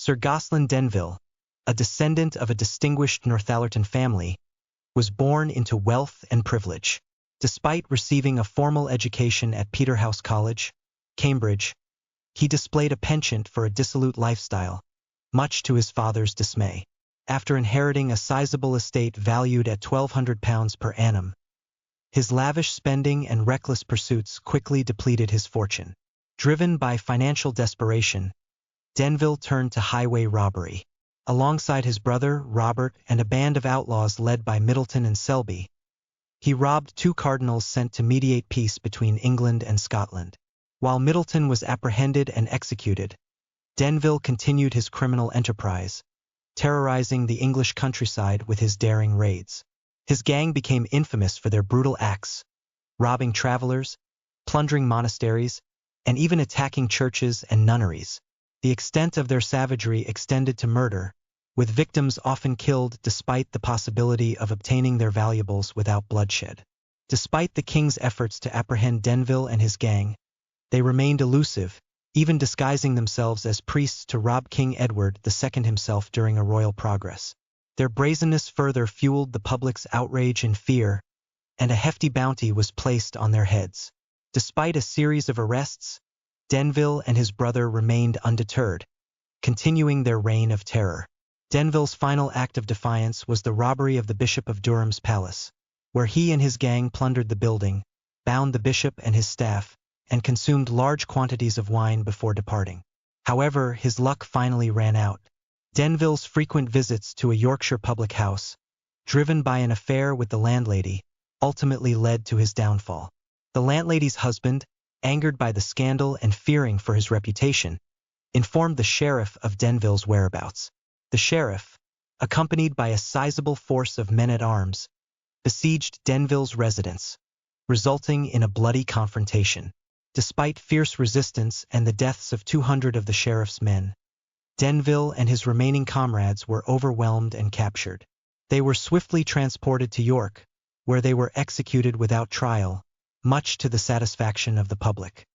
Sir Gosselin Denville, a descendant of a distinguished Northallerton family, was born into wealth and privilege. Despite receiving a formal education at Peterhouse College, Cambridge, he displayed a penchant for a dissolute lifestyle, much to his father's dismay. After inheriting a sizable estate valued at £1,200 per annum, his lavish spending and reckless pursuits quickly depleted his fortune. Driven by financial desperation, Denville turned to highway robbery. Alongside his brother, Robert, and a band of outlaws led by Middleton and Selby, he robbed 2 cardinals sent to mediate peace between England and Scotland. While Middleton was apprehended and executed, Denville continued his criminal enterprise, terrorizing the English countryside with his daring raids. His gang became infamous for their brutal acts, robbing travelers, plundering monasteries, and even attacking churches and nunneries. The extent of their savagery extended to murder, with victims often killed despite the possibility of obtaining their valuables without bloodshed. Despite the king's efforts to apprehend Denville and his gang, they remained elusive, even disguising themselves as priests to rob King Edward II himself during a royal progress. Their brazenness further fueled the public's outrage and fear, and a hefty bounty was placed on their heads. Despite a series of arrests, Denville and his brother remained undeterred, continuing their reign of terror. Denville's final act of defiance was the robbery of the Bishop of Durham's palace, where he and his gang plundered the building, bound the bishop and his staff, and consumed large quantities of wine before departing. However, his luck finally ran out. Denville's frequent visits to a Yorkshire public house, driven by an affair with the landlady, ultimately led to his downfall. The landlady's husband, angered by the scandal and fearing for his reputation, informed the sheriff of Denville's whereabouts. The sheriff, accompanied by a sizable force of men-at-arms, besieged Denville's residence, resulting in a bloody confrontation. Despite fierce resistance and the deaths of 200 of the sheriff's men, Denville and his remaining comrades were overwhelmed and captured. They were swiftly transported to York, where they were executed without trial, much to the satisfaction of the public.